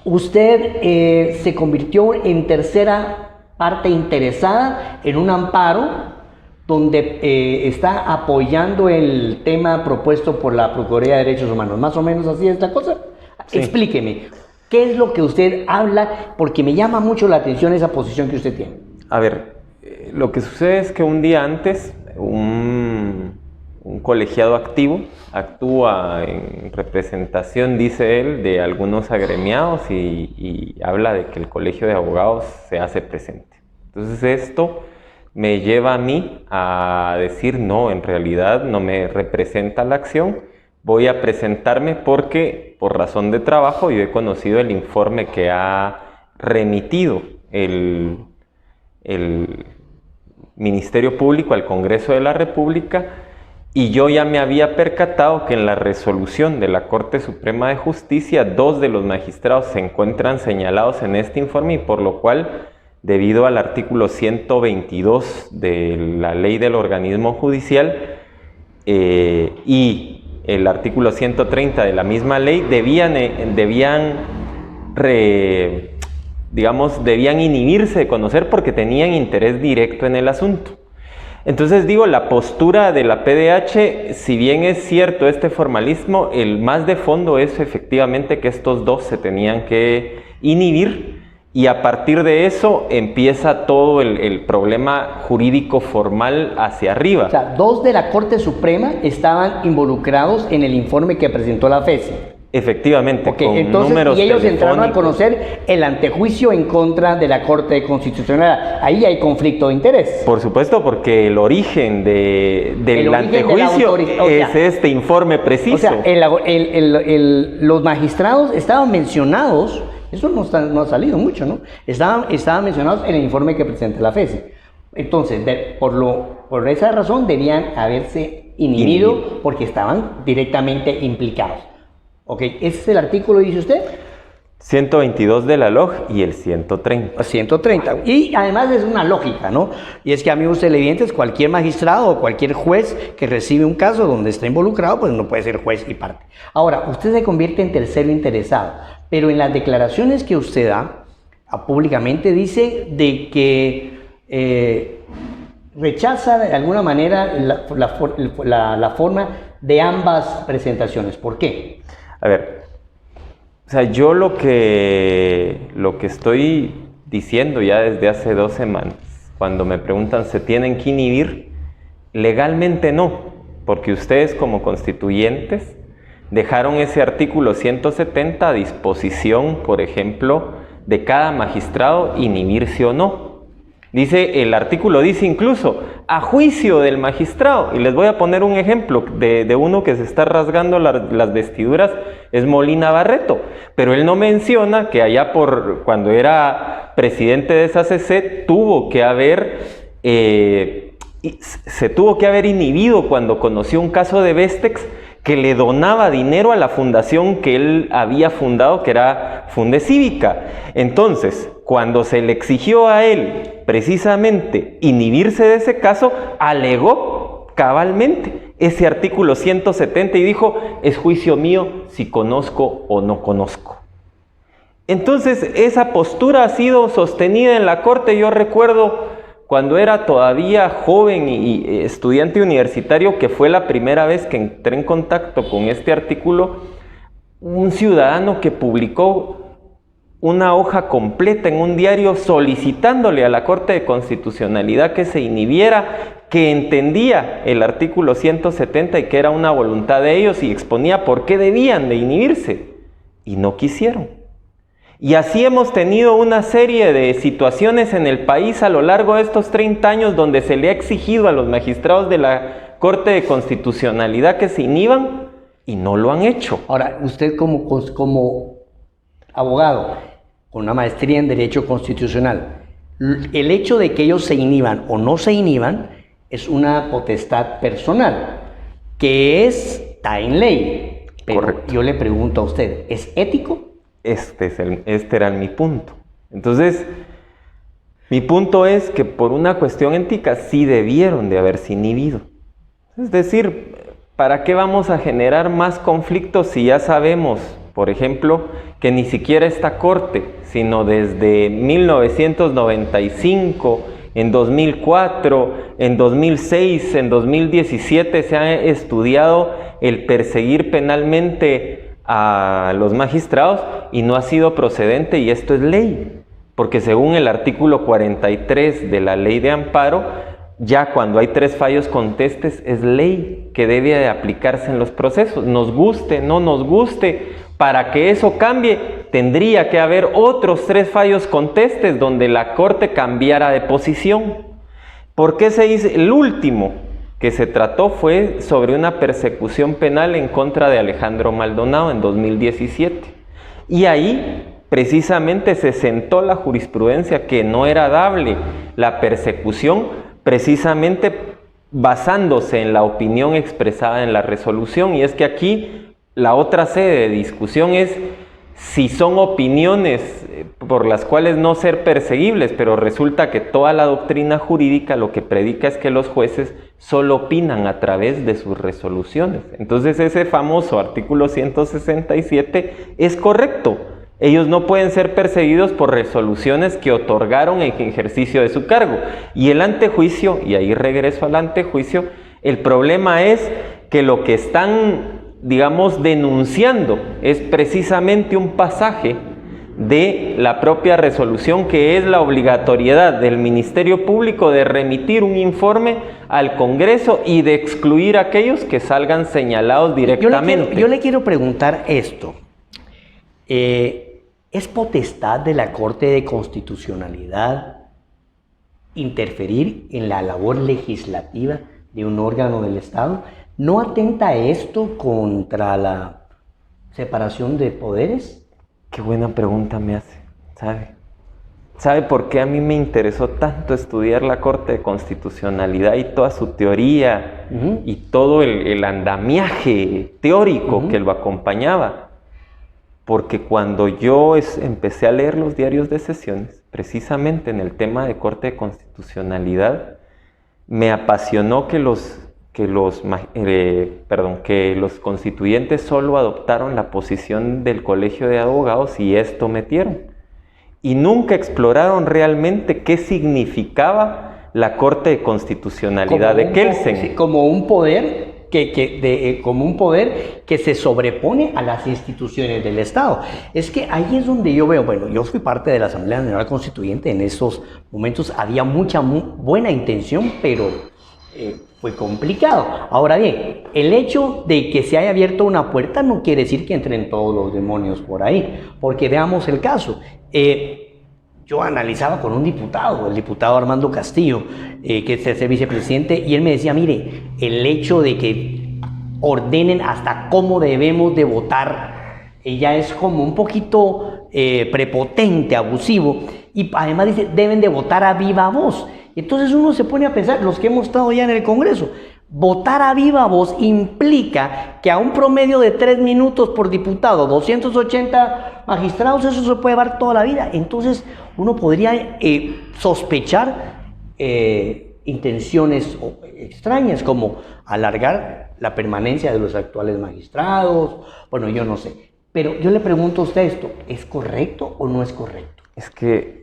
Usted se convirtió en tercera parte interesada en un amparo donde está apoyando el tema propuesto por la Procuraduría de Derechos Humanos. ¿Más o menos así es esta cosa? Sí. Explíqueme, ¿qué es lo que usted habla? Porque me llama mucho la atención esa posición que usted tiene. A ver, lo que sucede es que un día antes, un colegiado activo actúa en representación, dice él, de algunos agremiados y habla de que el colegio de abogados se hace presente. Entonces esto me lleva a mí a decir, no, en realidad no me representa la acción, voy a presentarme porque por razón de trabajo yo he conocido el informe que ha remitido el Ministerio Público al Congreso de la República, y yo ya me había percatado que en la resolución de la Corte Suprema de Justicia 2 de los magistrados se encuentran señalados en este informe, y por lo cual, debido al artículo 122 de la Ley del Organismo Judicial y el artículo 130 de la misma ley, debían inhibirse de conocer porque tenían interés directo en el asunto. Entonces digo, la postura de la PDH, si bien es cierto este formalismo, el más de fondo es efectivamente que estos dos se tenían que inhibir, y a partir de eso empieza todo el problema jurídico formal hacia arriba. O sea, dos de la Corte Suprema estaban involucrados en el informe que presentó la FESI. Efectivamente, con entonces, números y ellos entraron a conocer el antejuicio en contra de la Corte Constitucional. Ahí hay conflicto de interés. Por supuesto, porque el origen del antejuicio es este informe preciso. O sea, los magistrados estaban mencionados, eso no ha salido mucho, ¿no? Estaban mencionados en el informe que presenta la FESI. Entonces, por esa razón debían haberse inhibido porque estaban directamente implicados. Ok, ¿ese es el artículo, dice usted? 122 de la LOG y el 130. 130. Y además es una lógica, ¿no? Y es que, amigos televidentes, cualquier magistrado o cualquier juez que recibe un caso donde está involucrado, pues no puede ser juez y parte. Ahora, usted se convierte en tercero interesado, pero en las declaraciones que usted da públicamente dice de que rechaza de alguna manera la forma de ambas presentaciones. ¿Por qué? A ver, o sea, yo lo que estoy diciendo ya desde hace 2 semanas, cuando me preguntan, ¿se tienen que inhibir? Legalmente no, porque ustedes como constituyentes dejaron ese artículo 170 a disposición, por ejemplo, de cada magistrado inhibirse o no. El artículo dice incluso, a juicio del magistrado, y les voy a poner un ejemplo de uno que se está rasgando las vestiduras, es Molina Barreto, pero él no menciona que allá cuando era presidente de esa CC se tuvo que haber inhibido cuando conoció un caso de Vestex que le donaba dinero a la fundación que él había fundado, que era Fundecívica. Entonces, cuando se le exigió a él precisamente inhibirse de ese caso, alegó cabalmente ese artículo 170 y dijo, es juicio mío si conozco o no conozco. Entonces, esa postura ha sido sostenida en la Corte. Yo recuerdo cuando era todavía joven y estudiante universitario, que fue la primera vez que entré en contacto con este artículo, un ciudadano que publicó una hoja completa en un diario solicitándole a la Corte de Constitucionalidad que se inhibiera, que entendía el artículo 170 y que era una voluntad de ellos, y exponía por qué debían de inhibirse, y no quisieron. Y así hemos tenido una serie de situaciones en el país a lo largo de estos 30 años donde se le ha exigido a los magistrados de la Corte de Constitucionalidad que se inhiban y no lo han hecho. Ahora, usted como abogado con una maestría en Derecho Constitucional, el hecho de que ellos se inhiban o no se inhiban es una potestad personal que está en ley. Pero correcto. Yo le pregunto a usted, ¿es ético? Este era mi punto. Entonces, mi punto es que por una cuestión ética sí debieron de haberse inhibido. Es decir, ¿para qué vamos a generar más conflictos si ya sabemos por ejemplo, que ni siquiera esta Corte, sino desde 1995, en 2004, en 2006, en 2017 se ha estudiado el perseguir penalmente a los magistrados y no ha sido procedente, y esto es ley, porque según el artículo 43 de la Ley de Amparo, ya cuando hay 3 fallos contestes es ley que debe de aplicarse en los procesos, nos guste, no nos guste. Para que eso cambie, tendría que haber otros 3 fallos contestes donde la Corte cambiara de posición. ¿Por qué se dice? El último que se trató fue sobre una persecución penal en contra de Alejandro Maldonado en 2017. Y ahí precisamente se sentó la jurisprudencia que no era dable la persecución, precisamente basándose en la opinión expresada en la resolución. Y es que aquí la otra sede de discusión es si son opiniones por las cuales no ser perseguibles, pero resulta que toda la doctrina jurídica lo que predica es que los jueces solo opinan a través de sus resoluciones. Entonces ese famoso artículo 167 es correcto. Ellos no pueden ser perseguidos por resoluciones que otorgaron en ejercicio de su cargo. Y el antejuicio, y ahí regreso al antejuicio, el problema es que lo que están, digamos, denunciando es precisamente un pasaje de la propia resolución, que es la obligatoriedad del Ministerio Público de remitir un informe al Congreso y de excluir a aquellos que salgan señalados directamente. Yo le quiero preguntar esto. ¿Es potestad de la Corte de Constitucionalidad interferir en la labor legislativa de un órgano del Estado? ¿No atenta esto contra la separación de poderes? Qué buena pregunta me hace, ¿Sabe por qué a mí me interesó tanto estudiar la Corte de Constitucionalidad y toda su teoría y todo el andamiaje teórico que lo acompañaba? Porque cuando yo empecé a leer los diarios de sesiones, precisamente en el tema de Corte de Constitucionalidad, me apasionó que los constituyentes solo adoptaron la posición del Colegio de Abogados y esto metieron. Y nunca exploraron realmente qué significaba la Corte de Constitucionalidad de Kelsen. Sí, como un poder como un poder que se sobrepone a las instituciones del Estado. Es que ahí es donde yo veo, bueno, yo fui parte de la Asamblea Nacional Constituyente, en esos momentos había mucha buena intención, pero fue complicado. Ahora bien, el hecho de que se haya abierto una puerta no quiere decir que entren todos los demonios por ahí, porque veamos el caso. Yo analizaba con un diputado, el diputado Armando Castillo, que es el vicepresidente, y él me decía, mire, el hecho de que ordenen hasta cómo debemos de votar, ya es como un poquito prepotente, abusivo, y además dice, deben de votar a viva voz. Entonces uno se pone a pensar, los que hemos estado ya en el Congreso, votar a viva voz implica que a un promedio de 3 minutos por diputado, 280 magistrados, eso se puede llevar toda la vida. Entonces uno podría sospechar intenciones extrañas, como alargar la permanencia de los actuales magistrados. Bueno, yo no sé. Pero yo le pregunto a usted esto, ¿es correcto o no es correcto? Es que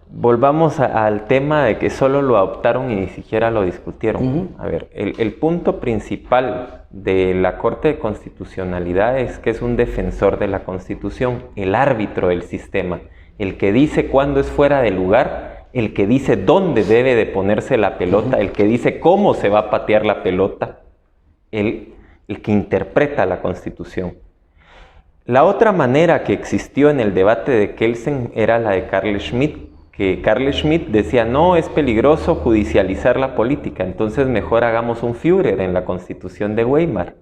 volvamos al tema de que solo lo adoptaron y ni siquiera lo discutieron. A ver, el punto principal de la Corte de Constitucionalidad es que es un defensor de la Constitución, el árbitro del sistema, el que dice cuándo es fuera de lugar, el que dice dónde debe de ponerse la pelota, el que dice cómo se va a patear la pelota, el que interpreta la Constitución. La otra manera que existió en el debate de Kelsen era la de Carl Schmitt, que Carl Schmitt decía, no, es peligroso judicializar la política, entonces mejor hagamos un Führer en la Constitución de Weimar.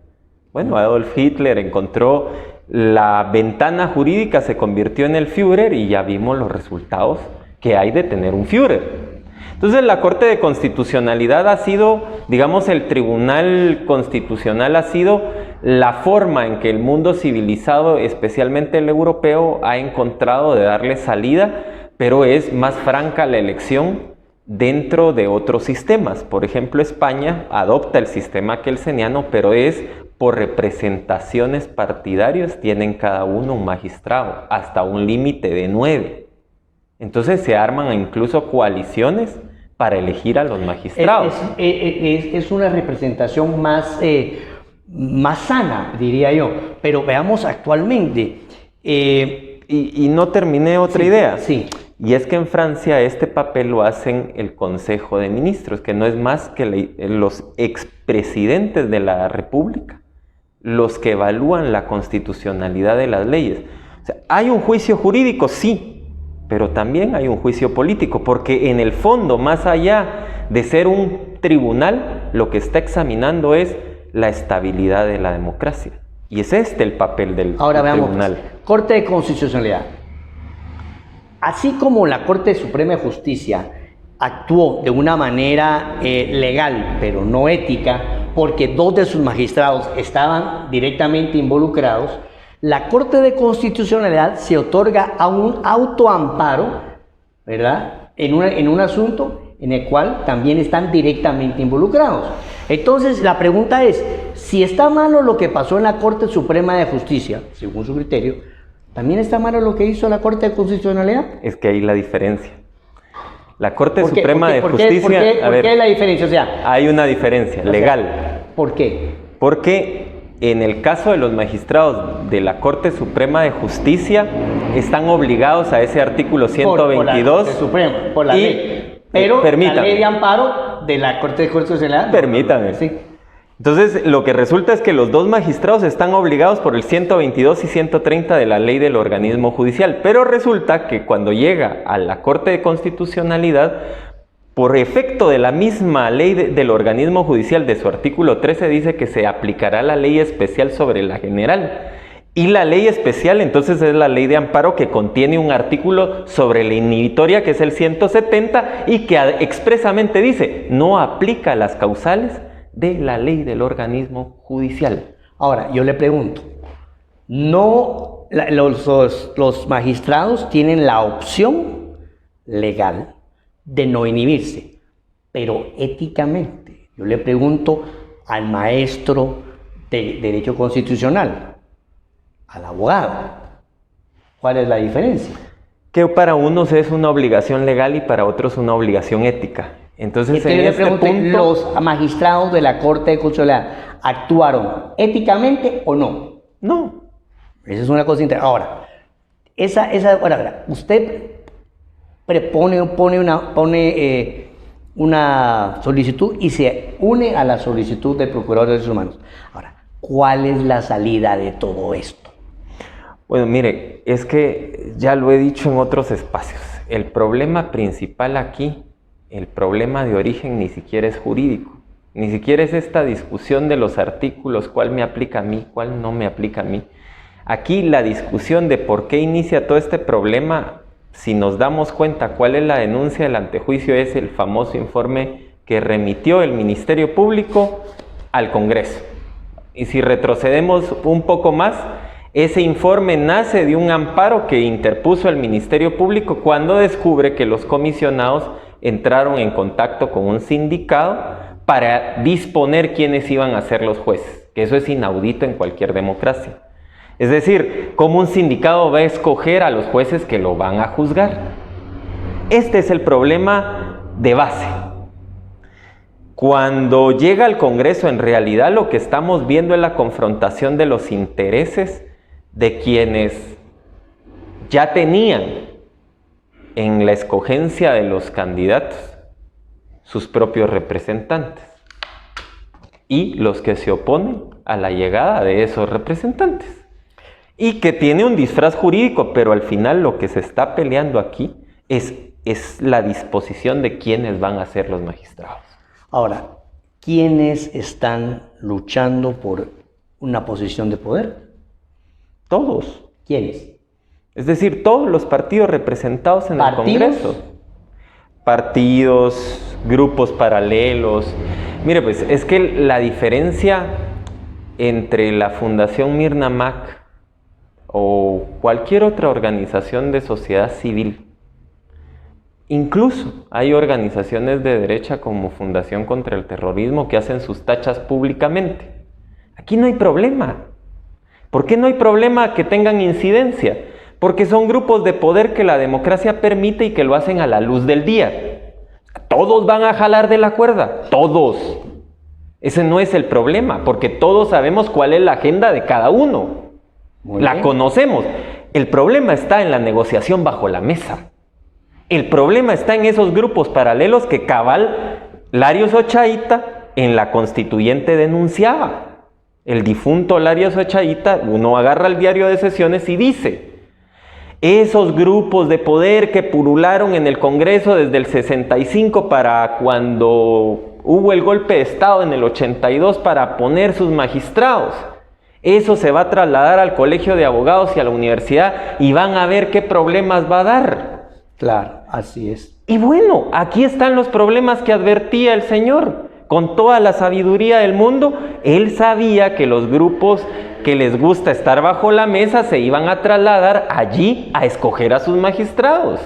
Bueno, Adolf Hitler encontró la ventana jurídica, se convirtió en el Führer y ya vimos los resultados que hay de tener un Führer. Entonces la Corte de Constitucionalidad ha sido, digamos, el Tribunal Constitucional ha sido la forma en que el mundo civilizado, especialmente el europeo, ha encontrado de darle salida, pero es más franca la elección dentro de otros sistemas. Por ejemplo, España adopta el sistema kelseniano, pero es por representaciones partidarias tienen cada uno un magistrado, hasta un límite de 9. Entonces se arman incluso coaliciones para elegir a los magistrados. Es una representación más sana, diría yo. Pero veamos actualmente. Y no terminé otra idea. Sí. Y es que en Francia este papel lo hacen el Consejo de Ministros, que no es más que los expresidentes de la República, los que evalúan la constitucionalidad de las leyes. O sea, ¿hay un juicio jurídico? Sí, pero también hay un juicio político, porque en el fondo, más allá de ser un tribunal, lo que está examinando es la estabilidad de la democracia. Y es el papel del Ahora veamos, tribunal. Corte de Constitucionalidad. Así como la Corte Suprema de Justicia actuó de una manera legal, pero no ética, porque 2 de sus magistrados estaban directamente involucrados, la Corte de Constitucionalidad se otorga a un autoamparo, ¿verdad?, en un asunto en el cual también están directamente involucrados. Entonces, la pregunta es, si está malo lo que pasó en la Corte Suprema de Justicia, según su criterio, ¿también está malo lo que hizo la Corte de Constitucionalidad? Es que ahí la diferencia. La Corte Suprema de Justicia... ¿Por qué hay la diferencia? O sea, hay una diferencia legal. ¿Por qué? Porque en el caso de los magistrados de la Corte Suprema de Justicia están obligados a ese artículo 122. Por la ley. Pero la ley de amparo de la Corte de Constitucionalidad... Permítame. Sí. Entonces, lo que resulta es que los 2 magistrados están obligados por el 122 y 130 de la ley del organismo judicial, pero resulta que cuando llega a la Corte de Constitucionalidad, por efecto de la misma ley del organismo judicial, de su artículo 13, dice que se aplicará la ley especial sobre la general. Y la ley especial entonces es la ley de amparo, que contiene un artículo sobre la inhibitoria, que es el 170, y que expresamente dice, no aplica a las causales de la ley del organismo judicial. Ahora, yo le pregunto, los magistrados tienen la opción legal de no inhibirse, pero éticamente, yo le pregunto al maestro de Derecho Constitucional, al abogado, ¿cuál es la diferencia? Que para unos es una obligación legal y para otros una obligación ética. Entonces, en este punto, ¿los magistrados de la Corte de Constitucionalidad actuaron éticamente o no? No. Esa es una cosa interesante. Ahora, usted pone una solicitud y se une a la solicitud del Procurador de Derechos Humanos. Ahora, ¿cuál es la salida de todo esto? Bueno, mire, es que ya lo he dicho en otros espacios. El problema principal aquí, el problema de origen, ni siquiera es jurídico. Ni siquiera es esta discusión de los artículos, cuál me aplica a mí, cuál no me aplica a mí. Aquí la discusión de por qué inicia todo este problema, si nos damos cuenta cuál es la denuncia del antejuicio, es el famoso informe que remitió el Ministerio Público al Congreso. Y si retrocedemos un poco más, ese informe nace de un amparo que interpuso el Ministerio Público cuando descubre que los comisionados entraron en contacto con un sindicato para disponer quiénes iban a ser los jueces, que eso es inaudito en cualquier democracia. Es decir, ¿cómo un sindicato va a escoger a los jueces que lo van a juzgar? Este es el problema de base. Cuando llega al Congreso, en realidad lo que estamos viendo es la confrontación de los intereses de quienes ya tenían en la escogencia de los candidatos sus propios representantes y los que se oponen a la llegada de esos representantes, y que tiene un disfraz jurídico, pero al final lo que se está peleando aquí es la disposición de quiénes van a ser los magistrados. Ahora, ¿quiénes están luchando por una posición de poder? Todos. ¿Quiénes? Es decir, todos los partidos representados en el Congreso. Partidos, grupos paralelos. Mire, pues es que la diferencia entre la Fundación Mirna Mac o cualquier otra organización de sociedad civil, incluso hay organizaciones de derecha como Fundación contra el Terrorismo que hacen sus tachas públicamente. Aquí no hay problema. ¿Por qué no hay problema que tengan incidencia? Porque son grupos de poder que la democracia permite y que lo hacen a la luz del día. Todos van a jalar de la cuerda, todos. Ese no es el problema, porque todos sabemos cuál es la agenda de cada uno. La conocemos. El problema está en la negociación bajo la mesa. El problema está en esos grupos paralelos que cabal Larios Ochaíta en la constituyente denunciaba. El difunto Larios Ochaíta, uno agarra el diario de sesiones y dice: esos grupos de poder que pulularon en el Congreso desde el 65 para cuando hubo el golpe de Estado en el 82 para poner sus magistrados, eso se va a trasladar al Colegio de Abogados y a la universidad y van a ver qué problemas va a dar. Claro, así es. Y bueno, aquí están los problemas que advertía el señor. Con toda la sabiduría del mundo, él sabía que los grupos que les gusta estar bajo la mesa se iban a trasladar allí a escoger a sus magistrados.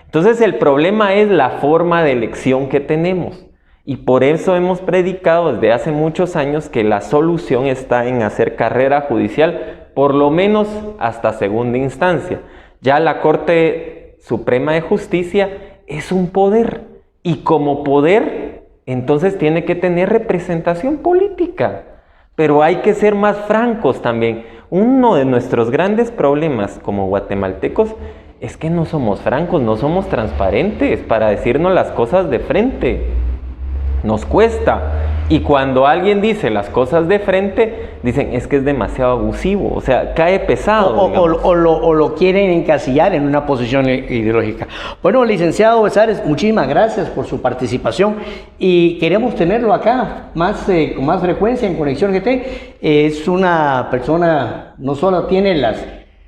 Entonces el problema es la forma de elección que tenemos. Y por eso hemos predicado desde hace muchos años que la solución está en hacer carrera judicial, por lo menos hasta segunda instancia. Ya la Corte Suprema de Justicia es un poder, y como poder, entonces tiene que tener representación política. Pero hay que ser más francos también. Uno de nuestros grandes problemas como guatemaltecos es que no somos francos, no somos transparentes para decirnos las cosas de frente. Nos cuesta. Y cuando alguien dice las cosas de frente, dicen es que es demasiado abusivo, o sea, cae pesado. O lo quieren encasillar en una posición ideológica. Bueno, licenciado Besares, muchísimas gracias por su participación y queremos tenerlo acá con más frecuencia en Conexión GT. Es una persona, no solo tiene las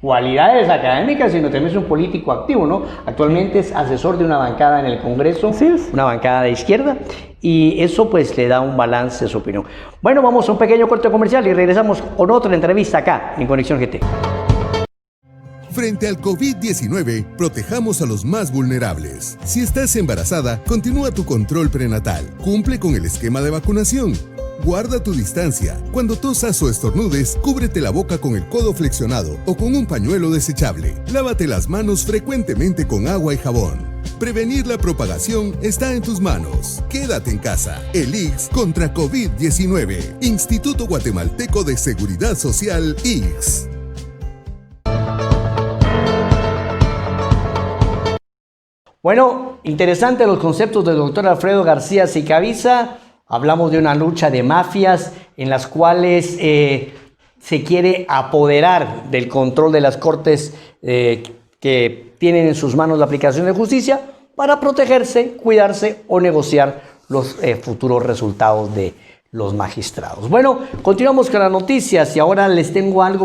cualidades académicas, sino también es un político activo, ¿no? Actualmente es asesor de una bancada en el Congreso, una bancada de izquierda, y eso pues le da un balance a su opinión. Bueno, vamos a un pequeño corte comercial y regresamos con otra entrevista acá en Conexión GT. Frente al COVID-19, protejamos a los más vulnerables. Si estás embarazada, continúa tu control prenatal. Cumple con el esquema de vacunación. Guarda tu distancia. Cuando tosas o estornudes, cúbrete la boca con el codo flexionado o con un pañuelo desechable. Lávate las manos frecuentemente con agua y jabón. Prevenir la propagación está en tus manos. Quédate en casa. El IGS contra COVID-19. Instituto Guatemalteco de Seguridad Social, IGS. Bueno, interesante los conceptos del doctor Alfredo García Sicavisa. Hablamos de una lucha de mafias en las cuales se quiere apoderar del control de las cortes que tienen en sus manos la aplicación de justicia para protegerse, cuidarse o negociar los futuros resultados de los magistrados. Bueno, continuamos con las noticias y ahora les tengo algo